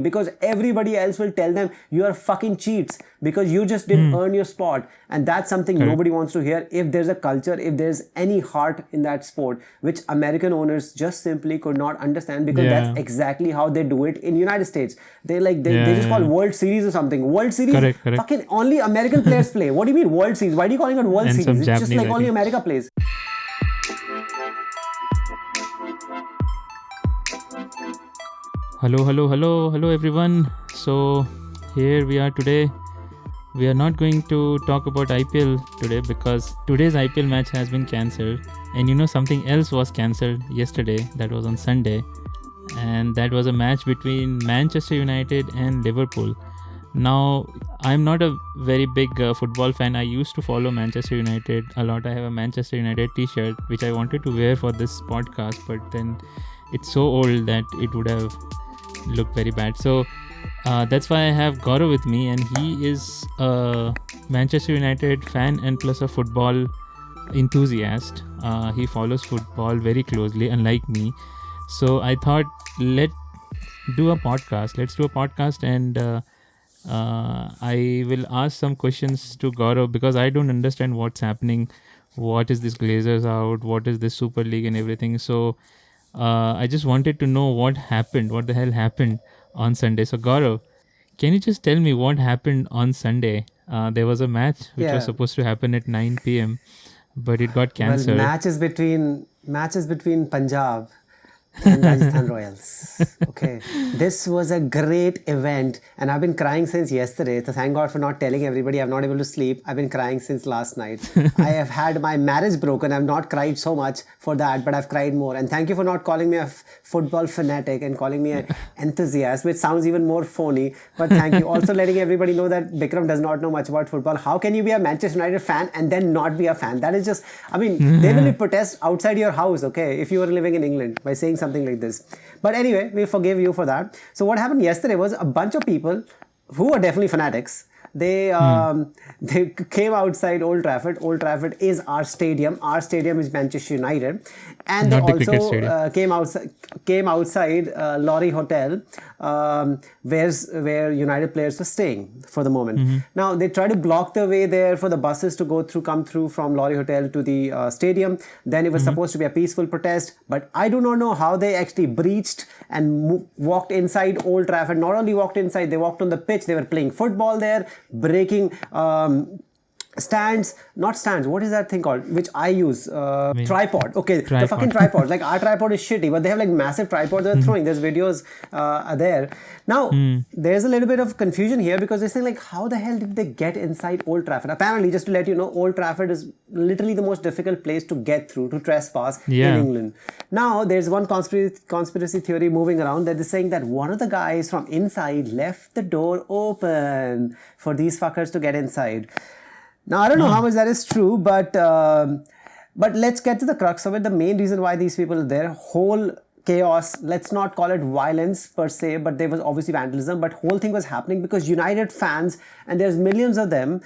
because everybody else will tell them you are fucking cheats because you just didn't earn your spot. And that's something nobody wants to hear. If there's a culture, if there's any heart in that sport, which American owners just simply could not understand, because that's exactly how they do it in United States. They just call World Series or something. World Series, Correct. fucking only American players play. What do you mean World Series? Why are you calling it World Series? It's just like only America plays. Hello everyone. So here we are today. We are not going to talk about IPL today because today's IPL match has been cancelled, and something else was cancelled yesterday. That was on Sunday, and that was a match between Manchester United and Liverpool. Now, I'm not a very big football fan. I used to follow Manchester United a lot. I have a Manchester United t-shirt which I wanted to wear for this podcast, but then it's so old that it would have looked very bad. So that's why I have Gaurav with me, and he is a Manchester United fan and plus a football enthusiast. He follows football very closely, unlike me. So I thought, let's do a podcast, and I will ask some questions to Gaurav because I don't understand what's happening. What is this Glazers out? What is this Super League and everything? So I just wanted to know what the hell happened on Sunday. So Gaurav, can you just tell me what happened on Sunday? There was a match which was supposed to happen at 9 p.m. but it got cancelled. Well, matches between Punjab and Rajasthan Royals. Okay, this was a great event, and I've been crying since yesterday. So thank God for not telling everybody. I'm not able to sleep. I've been crying since last night. I have had my marriage broken. I've not cried so much for that, but I've cried more. And thank you for not calling me a football fanatic and calling me an enthusiast, which sounds even more phony. But thank you. Also letting everybody know that Bikram does not know much about football. How can you be a Manchester United fan and then not be a fan? That is just, there will be protests outside your house, okay, if you were living in England by saying something like this. But anyway, we forgive you for that. So what happened yesterday was a bunch of people who are definitely fanatics. They came outside Old Trafford. Old Trafford is our stadium. Our stadium is Manchester United, and Not they also came outside Lorry Hotel, where United players were staying for the moment. Now they tried to block the way there for the buses to come through from Lorry Hotel to the stadium. Then it was supposed to be a peaceful protest, but I do not know how they actually breached and walked inside Old Trafford. Not only walked inside, they walked on the pitch. They were playing football there, breaking not stands, what is that thing called, which I use, tripod. Okay, the fucking tripod. Like our tripod is shitty, but they have like massive tripods they're throwing. There's videos there. Now, there's a little bit of confusion here because they're saying like, how the hell did they get inside Old Trafford? Apparently, just to let you know, Old Trafford is literally the most difficult place to get through, to trespass in England. Now, there's one conspiracy theory moving around that is saying that one of the guys from inside left the door open for these fuckers to get inside. Now, I don't know how much that is true, but let's get to the crux of it. The main reason why these people are there, whole chaos, let's not call it violence per se, but there was obviously vandalism, but whole thing was happening because United fans, and there's millions of them,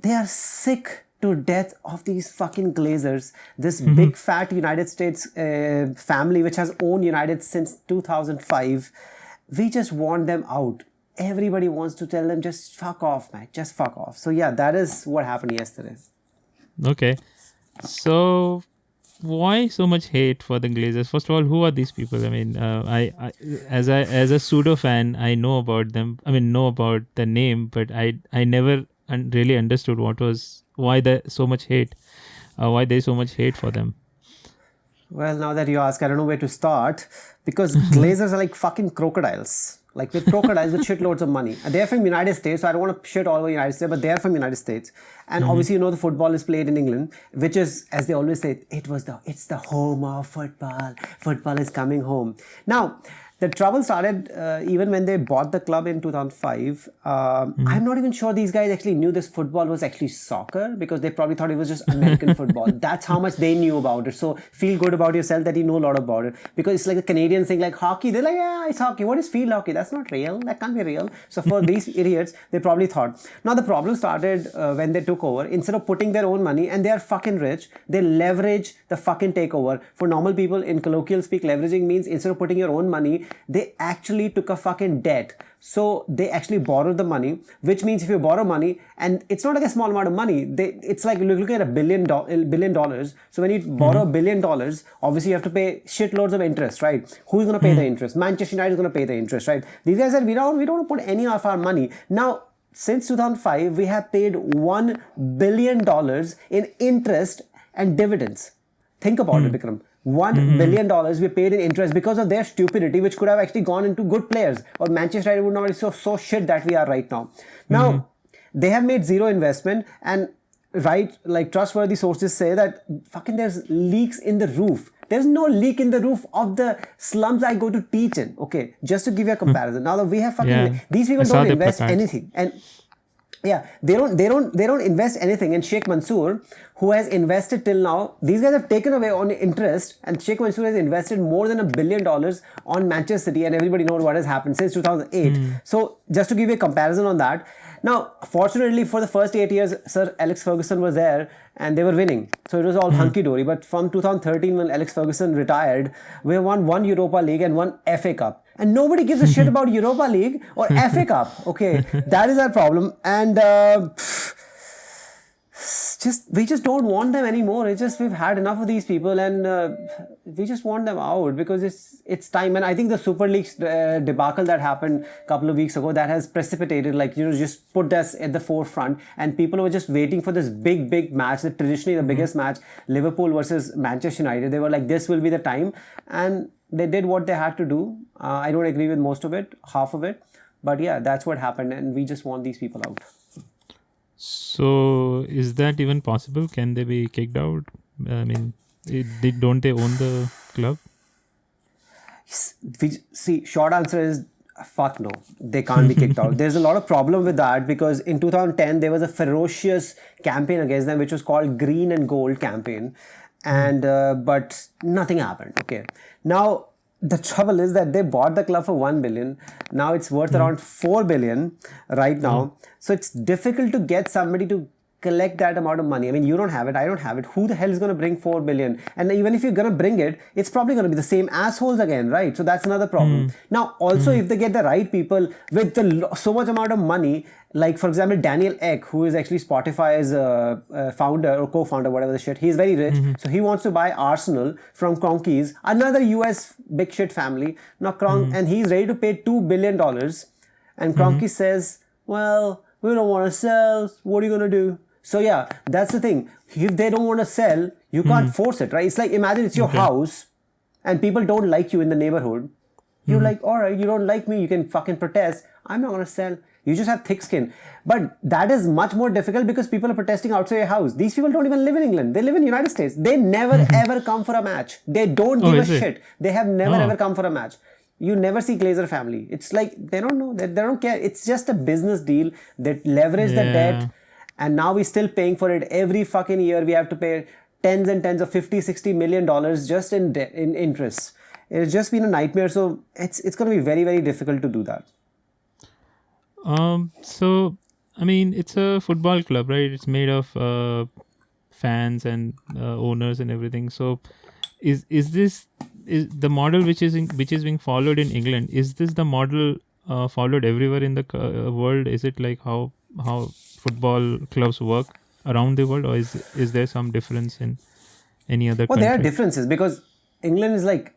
they are sick to death of these fucking Glazers. This big fat United States family which has owned United since 2005. We just want them out. Everybody wants to tell them, just fuck off, man. Just fuck off. So yeah, that is what happened yesterday. Okay. So why so much hate for the Glazers? First of all, who are these people? I mean, I as a pseudo fan, I know about them. I mean, know about the name, but I never really understood why there's so much hate for them. Well, now that you ask, I don't know where to start because Glazers are like fucking crocodiles. Like with crocodiles with shitloads of money. They're from United States, so I don't want to shit all over United States, but they're from United States. And obviously, the football is played in England, which is, as they always say, it's the home of football. Football is coming home. Now, the trouble started even when they bought the club in 2005. I'm not even sure these guys actually knew this football was actually soccer because they probably thought it was just American football. That's how much they knew about it. So feel good about yourself that you know a lot about it because it's like the Canadians thing like hockey. They're like, yeah, it's hockey. What is field hockey? That's not real. That can't be real. So for these idiots, they probably thought. Now the problem started when they took over. Instead of putting their own money, and they are fucking rich, they leverage the fucking takeover. For normal people in colloquial speak, leveraging means instead of putting your own money, they actually took a fucking debt. So they actually borrowed the money, which means if you borrow money, and it's not like a small amount of money, it's like you're looking at $1 billion. So when you borrow $1 billion, obviously you have to pay shitloads of interest, right? Who's going to pay the interest? Manchester United is going to pay the interest, right? These guys said, we don't want to put any of our money. Now, since 2005, we have paid $1 billion in interest and dividends. Think about it, Vikram. $1 billion we paid in interest because of their stupidity, which could have actually gone into good players, or Manchester United would not be so shit that we are right now. Now, they have made zero investment, and like trustworthy sources say that fucking there's leaks in the roof. There's no leak in the roof of the slums I go to teach in. Okay, just to give you a comparison. Now that we have fucking these people don't invest anything, and yeah, they don't invest anything. And Sheikh Mansour, who has invested till now, these guys have taken away on interest, and Sheikh Mansour has invested more than $1 billion on Manchester City, and everybody knows what has happened since 2008. So just to give you a comparison on that. Now, fortunately, for the first 8 years, Sir Alex Ferguson was there and they were winning. So it was all hunky-dory. But from 2013, when Alex Ferguson retired, we won 1 Europa League and 1 FA Cup. And nobody gives a shit about Europa League or FA Cup. Okay, that is our problem. And we just don't want them anymore. It's just we've had enough of these people, and we just want them out because it's time. And I think the Super League debacle that happened a couple of weeks ago, that has precipitated, just put us at the forefront, and people were just waiting for this big match, traditionally the biggest match, Liverpool versus Manchester United. They were like, this will be the time, and they did what they had to do. I don't agree with most of it, half of it, but yeah, that's what happened, and we just want these people out. So, is that even possible? Can they be kicked out? I mean, don't they own the club? See, short answer is fuck no. They can't be kicked out. There's a lot of problem with that because in 2010 there was a ferocious campaign against them, which was called Green and Gold campaign, and but nothing happened. Okay, now the trouble is that they bought the club for $1 billion. Now it's worth around $4 billion right now. So it's difficult to get somebody to collect that amount of money. I mean, you don't have it, I don't have it. Who the hell is going to bring $4 billion? And even if you're going to bring it, it's probably going to be the same assholes again, right? So that's another problem. Now, also, if they get the right people with so much amount of money, like for example, Daniel Ek, who is actually Spotify's founder or co-founder, whatever the shit, he's very rich. So he wants to buy Arsenal from Kroenkes, another US big shit family. Now, and he's ready to pay $2 billion. And Kroenkes says, well, we don't want to sell. What are you going to do? So yeah, that's the thing. If they don't want to sell, you can't force it, right? It's like, imagine it's your house and people don't like you in the neighborhood. You're like, all right, you don't like me, you can fucking protest. I'm not going to sell. You just have thick skin. But that is much more difficult because people are protesting outside your house. These people don't even live in England. They live in the United States. They never ever come for a match. They don't give a shit. They have never ever come for a match. You never see Glazer family. It's like, they don't know. They don't care. It's just a business deal. They leverage the debt. And now we're still paying for it. Every fucking year we have to pay tens and tens of $50-60 million just in interest. It's just been a nightmare. So it's going to be very, very difficult to do that. So, I mean, it's a football club, right? It's made of fans and owners and everything. So, is the model which is being followed in England? Is this the model followed everywhere in the world? Is it like how football clubs work around the world, or is there some difference in any other country? There are differences because England is like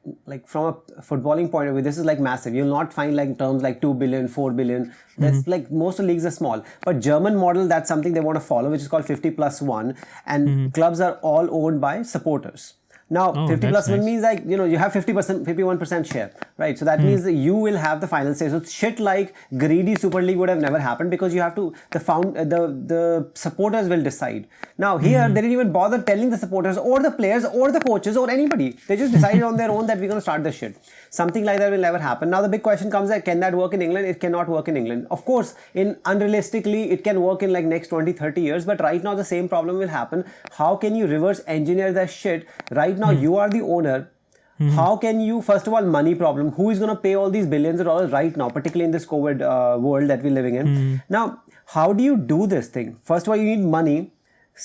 from a footballing point of view, this is like massive. You'll not find like terms like 2 billion, 4 billion. That's like most of the leagues are small. But German model, that's something they want to follow, which is called 50+1. And clubs are all owned by supporters. Now, 50+1 means like, you have 50%, 51% share, right? So that means that you will have the final say. So shit like greedy Super League would have never happened because you have to, the supporters will decide. Now here, they didn't even bother telling the supporters or the players or the coaches or anybody. They just decided on their own that we're going to start this shit. Something like that will never happen. Now the big question comes that can that work in England? It cannot work in England. Of course, unrealistically, it can work in like next 20-30 years, but right now the same problem will happen. How can you reverse engineer that shit? Right now you are the owner. How can you, first of all, money problem. Who is going to pay all these billions of dollars right now, particularly in this COVID world that we're living in? Now, how do you do this thing? First of all, you need money.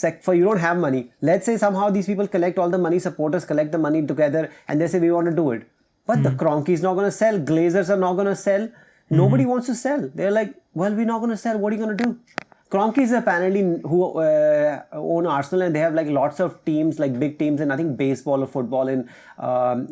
You don't have money. Let's say somehow these people collect all the money, supporters collect the money together and they say we want to do it. But the Kroenke is not going to sell. Glazers are not going to sell. Nobody wants to sell. They're like, well, we're not going to sell. What are you going to do? Kroenke is apparently who own Arsenal, and they have like lots of teams, like big teams in I think baseball or football in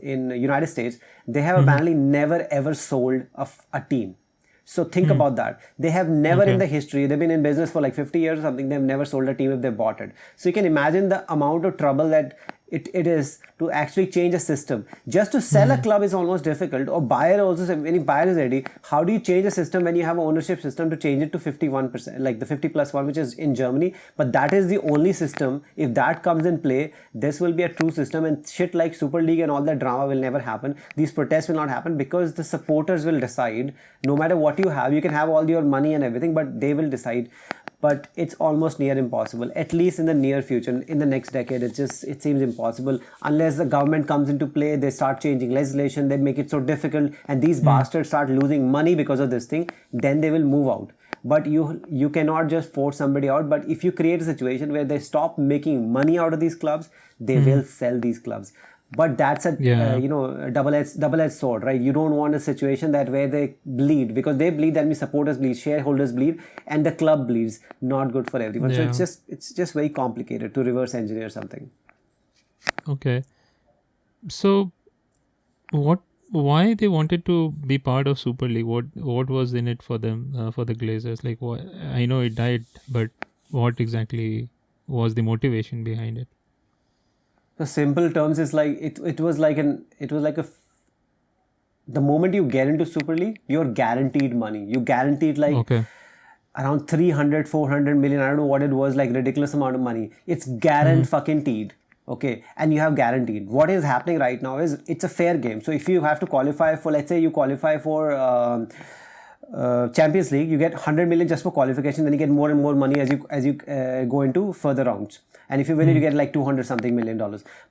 United States. They have apparently never ever sold a team. So think about that. They have never in the history, they've been in business for like 50 years or something, they've never sold a team if they bought it. So you can imagine the amount of trouble that it is to actually change a system. Just to sell a club is almost difficult, or buyer also, when a buyer is ready, how do you change a system when you have an ownership system to change it to 51%, like the 50+1, which is in Germany? But that is the only system. If that comes in play, this will be a true system, and shit like Super League and all that drama will never happen. These protests will not happen because the supporters will decide. No matter what you can have all your money and everything, but they will decide. But it's almost near impossible, at least in the near future. In the next decade, it seems impossible unless the government comes into play. They start changing legislation, they make it so difficult, and these bastards start losing money because of this thing. Then they will move out. But you cannot just force somebody out. But if you create a situation where they stop making money out of these clubs, they will sell these clubs. But that's a double-edged sword, right? You don't want a situation that where they bleed, because they bleed, that means supporters bleed, shareholders bleed, and the club bleeds. Not good for everyone. So it's just very complicated to reverse engineer something. Okay. So why they wanted to be part of Super League? What was in it for them, for the Glazers? Like, I know it died, but what exactly was the motivation behind it? The simple terms is like it was like the moment you get into Super League, you're guaranteed money. You guaranteed like around 300, 400 million. I don't know what it was, like ridiculous amount of money. It's guaranteed. Okay, and you have guaranteed. What is happening right now is it's a fair game. So if you have to qualify for, let's say you qualify for Champions League, you get 100 million just for qualification. Then you get more and more money as you go into further rounds. And if you win it, you get like $200 something million.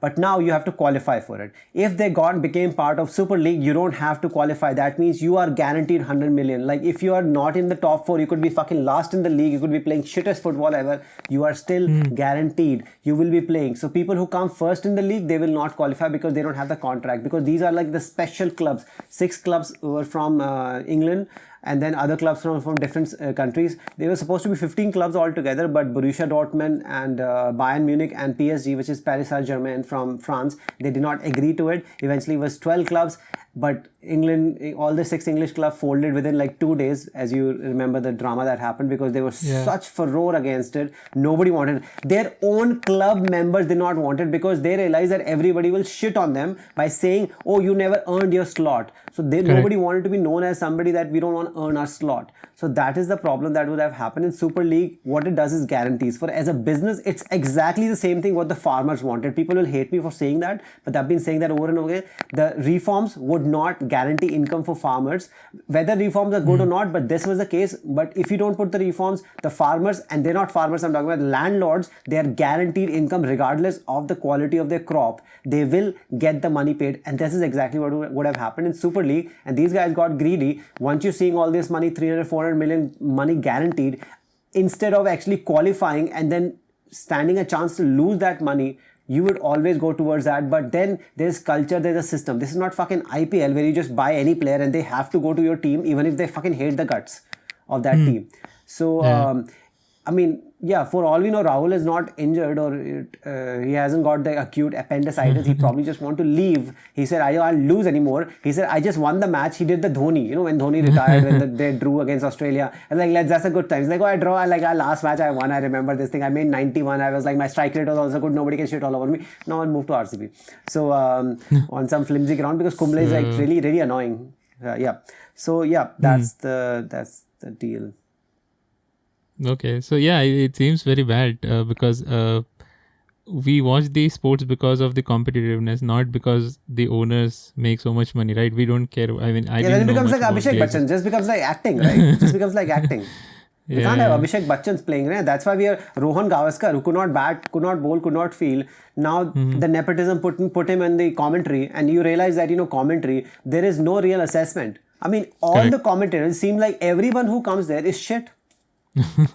But now you have to qualify for it. If they became part of Super League, you don't have to qualify. That means you are guaranteed 100 million. Like if you are not in the top 4, you could be fucking last in the league. You could be playing shittest football ever. You are still guaranteed. You will be playing. So people who come first in the league, they will not qualify because they don't have the contract. Because these are like the special clubs. 6 clubs were from England. And then other clubs from different countries. They were supposed to be 15 clubs altogether, but Borussia Dortmund and Bayern Munich and PSG, which is Paris Saint-Germain from France, they did not agree to it. Eventually it was 12 clubs, but England, all the 6 English clubs folded within like 2 days, as you remember the drama that happened, because there was such furore against it. Nobody wanted it. Their own club members did not want it because they realized that everybody will shit on them by saying, oh, you never earned your slot. So nobody wanted to be known as somebody that we don't want to earn our slot. So that is the problem that would have happened in Super League. What it does is guarantees. For as a business, it's exactly the same thing what the farmers wanted. People will hate me for saying that, but I've been saying that over and over again. The reforms would not guarantee income for farmers, whether reforms are good or not, but this was the case. But if you don't put the reforms, the farmers, and they're not farmers, I'm talking about landlords, they are guaranteed income regardless of the quality of their crop. They will get the money paid, and this is exactly what would have happened in Super League. And these guys got greedy. Once you're seeing all this money, 300, 400 million money guaranteed, instead of actually qualifying and then standing a chance to lose that money, you would always go towards that. But then there's culture, there's a system. This is not fucking IPL where you just buy any player and they have to go to your team even if they fucking hate the guts of that team. So I mean, yeah, for all we know, Rahul is not injured, or he hasn't got the acute appendicitis. He probably just want to leave. He said, I don't lose anymore. He said, I just won the match. He did the Dhoni, you know, when Dhoni retired, when they drew against Australia. And like, that's a good time. He's like, oh, I draw. Like, our last match I won. I remember this thing. I made 91. I was like, my strike rate was also good. Nobody can shit all over me. Now I'll move to RCB. So on some flimsy ground, because Kumble is like really, really annoying. So yeah, that's the deal. Okay, so yeah, it seems very bad because we watch these sports because of the competitiveness, not because the owners make so much money, right? We don't care. I mean, then it becomes like Abhishek Bachchan. Just becomes like acting, right? It just becomes like acting. You can't have Abhishek Bachchan's playing, right? That's why we have Rohan Gavaskar, who could not bat, could not bowl, could not field. Now the nepotism put him in the commentary, and you realize that, you know, commentary, there is no real assessment. I mean, all the commentators seem like everyone who comes there is shit.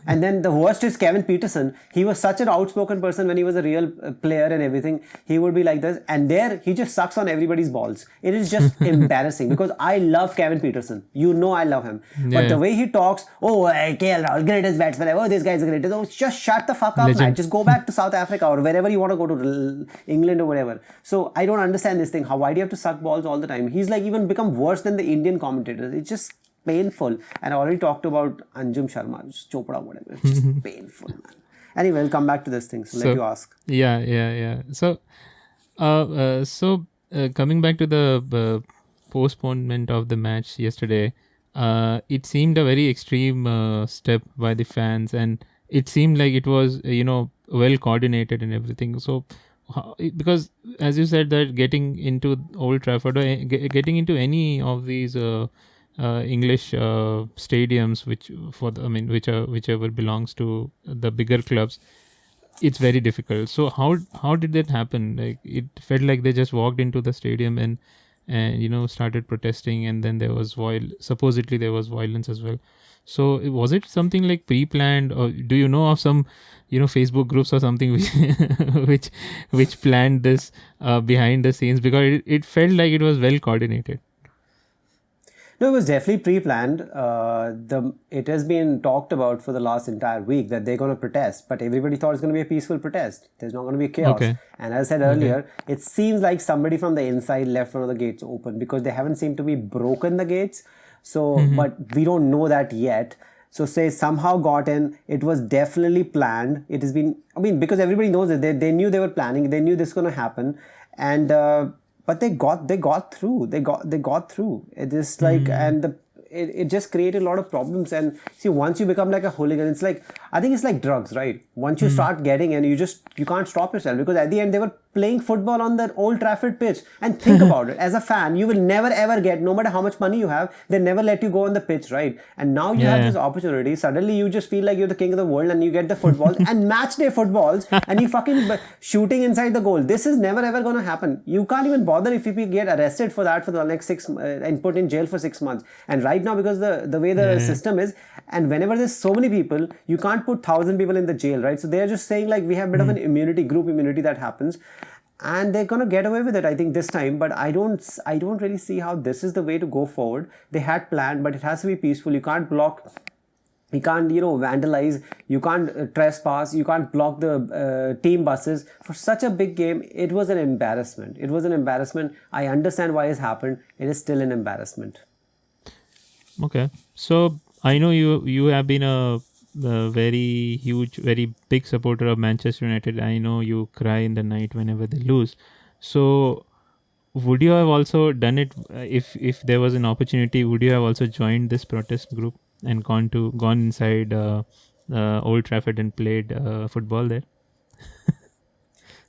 And then the worst is Kevin Peterson. He was such an outspoken person when he was a real player and everything. He would be like this, and there he just sucks on everybody's balls. It is just embarrassing because I love Kevin Peterson. You know I love him. But the way he talks, KL Rahul, greatest batsman ever, this guy's the greatest. Oh, just shut the fuck up, man. Just go back to South Africa or wherever you want to go to, England or whatever. So I don't understand this thing. Why do you have to suck balls all the time? He's like even become worse than the Indian commentators. It's just painful. And I already talked about Anjum Sharma, Chopra, whatever. It's just painful, man. Anyway, we'll come back to this thing. So let you ask. Yeah. So, coming back to the postponement of the match yesterday, it seemed a very extreme step by the fans, and it seemed like it was, well coordinated and everything. So, because as you said that getting into Old Trafford or getting into any of these English stadiums, whichever belongs to the bigger clubs, it's very difficult. So how did that happen? Like, it felt like they just walked into the stadium and started protesting, and then supposedly there was violence as well. So was it something like pre-planned, or do you know of some Facebook groups or something which planned this behind the scenes? Because it felt like it was well coordinated. No, it was definitely pre-planned. It has been talked about for the last entire week that they're going to protest, but everybody thought it's going to be a peaceful protest. There's not going to be chaos. Okay. And as I said earlier, it seems like somebody from the inside left one of the gates open because they haven't seemed to be broken the gates. So, but we don't know that yet. So say somehow got in, it was definitely planned. It has been, because everybody knows it. They knew they were planning. They knew this was going to happen. And, but they got through. They got through. It is like, and it just created a lot of problems. And see, once you become like a hooligan, it's like, I think it's like drugs, right? Once you start getting and you can't stop yourself, because at the end they were playing football on the Old Trafford pitch. And think about it, as a fan, you will never ever get, no matter how much money you have, they never let you go on the pitch, right? And now you have this opportunity. Suddenly you just feel like you're the king of the world and you get the footballs and match day footballs and you fucking shooting inside the goal. This is never ever going to happen. You can't even bother if you get arrested for that for the next 6 and put in jail for 6 months. And right now, because the way the system is, and whenever there's so many people, you can't put 1,000 people in the jail, right? So they're just saying like we have a bit of an immunity, group immunity that happens. And they're gonna get away with it, I think, this time. But I don't really see how this is the way to go forward. They had planned, but it has to be peaceful. You can't block. You can't, vandalize. You can't trespass. You can't block the team buses for such a big game. It was an embarrassment. It was an embarrassment. I understand why it's happened. It is still an embarrassment. Okay, so I know you have been a very huge, very big supporter of Manchester United. I know you cry in the night whenever they lose. So would you have also done it if there was an opportunity? Would you have also joined this protest group and gone inside Old Trafford and played football there?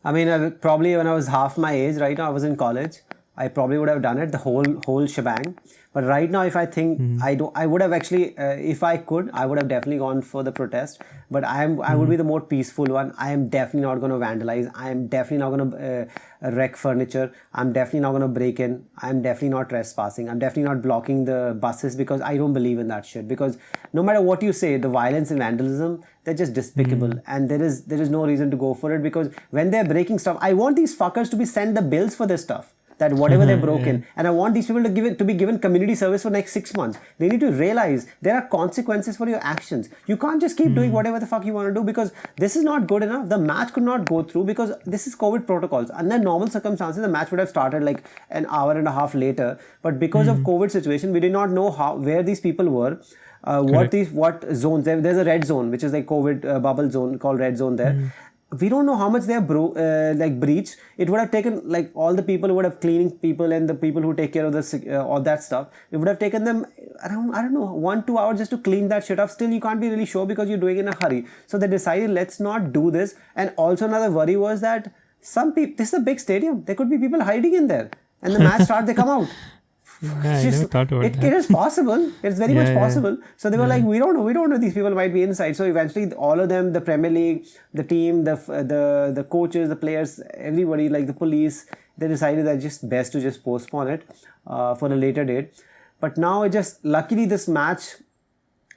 Probably when I was half my age, right now I was in college, I probably would have done it, the whole shebang. But right now, if I think I would have actually, if I could, I would have definitely gone for the protest. But I would be the more peaceful one. I am definitely not going to vandalize. I am definitely not going to wreck furniture. I'm definitely not going to break in. I'm definitely not trespassing. I'm definitely not blocking the buses, because I don't believe in that shit. Because no matter what you say, the violence and vandalism, they're just despicable. And there is no reason to go for it, because when they're breaking stuff, I want these fuckers to be sent the bills for this stuff. That whatever they're broken, and I want these people to be given community service for next 6 months. They need to realize there are consequences for your actions. You can't just keep doing whatever the fuck you want to do, because this is not good enough. The match could not go through because this is COVID protocols. Under normal circumstances, the match would have started like an hour and a half later. But because of COVID situation, we did not know where these people were. What zones. There's a red zone, which is like COVID bubble zone called red zone there. We don't know how much they have breached. It would have taken like all the people who would have cleaning people and the people who take care of all that stuff. It would have taken them around, I don't know, 1-2 hours just to clean that shit up. Still, you can't be really sure because you're doing it in a hurry. So they decided, let's not do this. And also another worry was that this is a big stadium. There could be people hiding in there. And the match starts, they come out. Yeah, I never thought about that. It is possible. It's very much possible. So they were like, we don't know. These people might be inside. So eventually, all of them, the Premier League, the team, the coaches, the players, everybody, like the police, they decided that just best to just postpone it for a later date. But now luckily this match,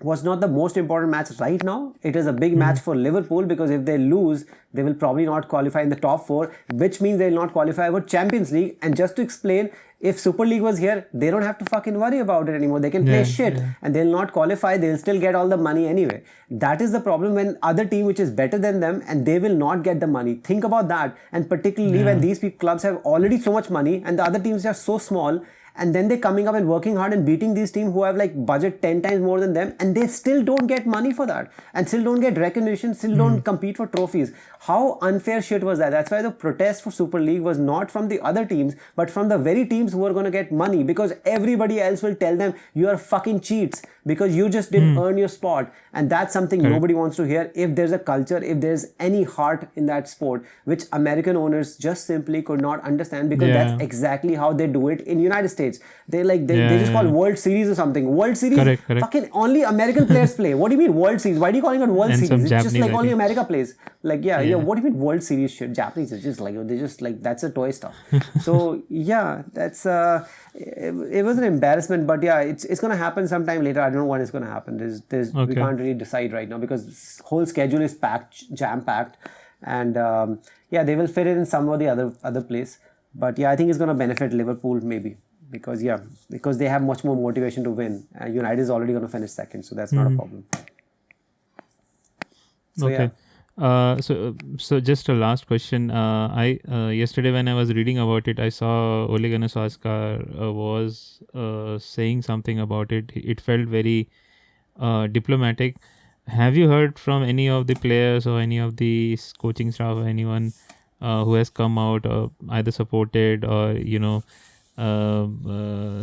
was not the most important match right now. It is a big match for Liverpool, because if they lose, they will probably not qualify in the top 4, which means they will not qualify for Champions League. And just to explain, if Super League was here, they don't have to fucking worry about it anymore. They can play shit and they'll not qualify. They'll still get all the money anyway. That is the problem when other team which is better than them, and they will not get the money. Think about that. And particularly when these clubs have already so much money and the other teams are so small, and then they're coming up and working hard and beating these teams who have like budget 10 times more than them, and they still don't get money for that, and still don't get recognition, still don't compete for trophies. How unfair shit was that? That's why the protest for Super League was not from the other teams, but from the very teams who are going to get money, because everybody else will tell them you are fucking cheats because you just didn't earn your spot. And that's something nobody wants to hear. If there's a culture, if there's any heart in that sport, which American owners just simply could not understand, because that's exactly how they do it in United States. They just call World Series or something. World Series, correct. fucking only American players play. What do you mean World Series? Why are you calling it World Series? It's just like only America plays. Like, what do you mean World Series shit? Japanese is just like, they just like, that's a toy stuff. So that's it was an embarrassment, but it's gonna happen sometime later. I don't know when it's gonna happen. We can't really decide right now, because this whole schedule is jam packed, and they will fit it in some or the other place. But I think it's gonna benefit Liverpool maybe, because they have much more motivation to win. United is already gonna finish second, so that's not a problem. So, so just a last question. I yesterday when I was reading about it, I saw Ole Gunnar Solskjaer was saying something about it. It felt very diplomatic. Have you heard from any of the players or any of the coaching staff or anyone who has come out or either supported or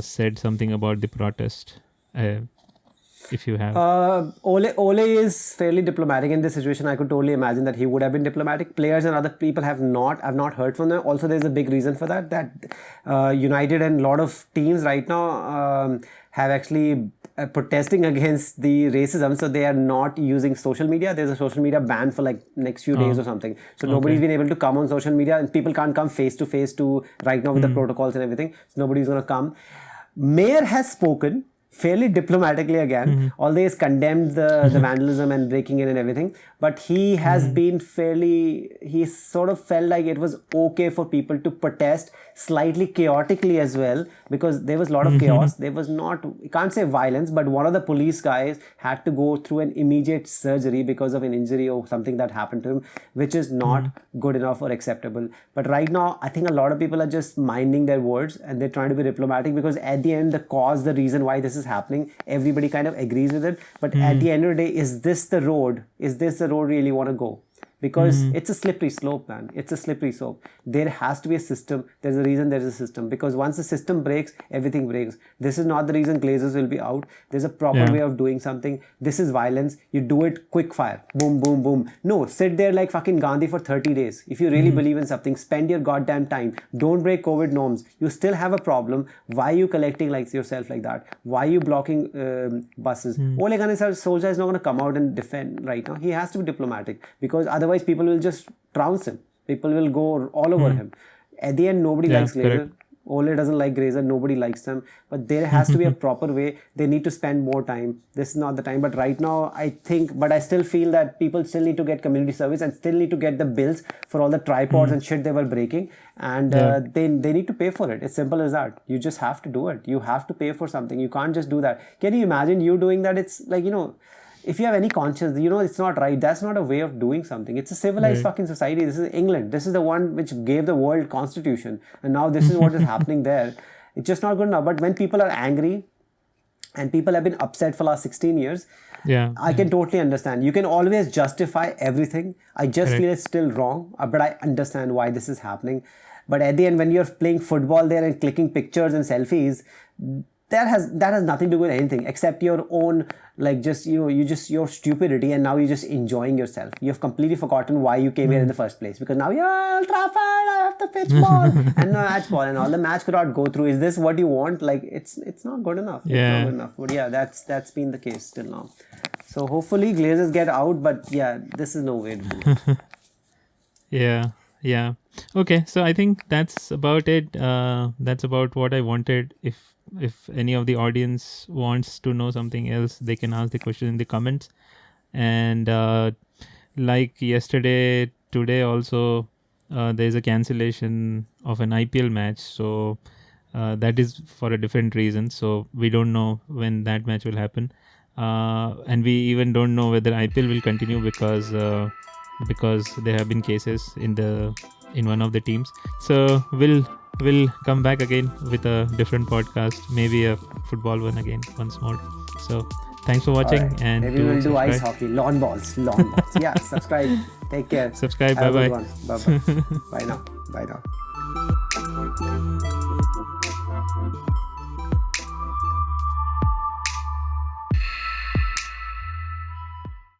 said something about the protest? If you have. Ole is fairly diplomatic in this situation. I could totally imagine that he would have been diplomatic. Players and other people I've not heard from them. Also, there's a big reason for that United and a lot of teams right now have actually protesting against the racism, so they are not using social media. There's a social media ban for like next few days or something. So nobody's been able to come on social media, and people can't come face to face to right now with the protocols and everything. So nobody's gonna come. Mayor has spoken fairly diplomatically again, although he's condemned the vandalism and breaking in and everything, but he has been he sort of felt like it was okay for people to protest slightly chaotically as well, because there was a lot of chaos. There was not, you can't say violence, but one of the police guys had to go through an immediate surgery because of an injury or something that happened to him, which is not good enough or acceptable. But right now, I think a lot of people are just minding their words and they're trying to be diplomatic, because at the end, the reason why this is happening, everybody kind of agrees with it. But at the end of the day, is this the road really want to go? Because it's a slippery slope, man. It's a slippery slope. There has to be a system. There's a reason there's a system. Because once the system breaks, everything breaks. This is not the reason Glazers will be out. There's a proper way of doing something. This is violence. You do it quick fire. Boom, boom, boom. No, sit there like fucking Gandhi for 30 days. If you really believe in something, spend your goddamn time. Don't break COVID norms. You still have a problem. Why are you collecting like yourself like that? Why are you blocking buses? Ole Gunnar Solskjaer is not going to come out and defend right now. He has to be diplomatic, because otherwise people will just trounce him. People will go all over him. At the end, nobody likes Glazer. Ole doesn't like Glazer. Nobody likes them. But there has to be a proper way. They need to spend more time. This is not the time. But right now, I still feel that people still need to get community service and still need to get the bills for all the tripods and shit they were breaking. And they need to pay for it. It's simple as that. You just have to do it. You have to pay for something. You can't just do that. Can you imagine you doing that? It's like, if you have any conscience, it's not right. That's not a way of doing something. It's a civilized fucking society. This is England. This is the one which gave the world constitution. And now this is what is happening there. It's just not good enough. But when people are angry and people have been upset for the last 16 years, I can totally understand. You can always justify everything. I just feel it's still wrong. But I understand why this is happening. But at the end, when you're playing football there and clicking pictures and selfies, that has nothing to do with anything except your own, like, just your stupidity, and now you're just enjoying yourself. You've completely forgotten why you came here in the first place, because now you're Old Trafford, I have to pitch ball and the match ball and all. The match could not go through. Is this what you want? Like, it's not good enough. It's not good enough. But that's been the case till now. So hopefully Glazers get out, but this is no way to do it. Yeah. Okay, so I think that's about it. That's about what I wanted. If if any of the audience wants to know something else, they can ask the question in the comments. And like yesterday, today also, there is a cancellation of an IPL match. So that is for a different reason. So we don't know when that match will happen. And we even don't know whether IPL will continue because there have been cases in one of the teams. So we'll come back again with a different podcast, maybe a football one again once more. So thanks for watching. Alright. And maybe we'll do subscribe. ice hockey, lawn balls. Yeah, subscribe. Take care. Subscribe. Have a Bye good bye. one. Bye now. Bye now.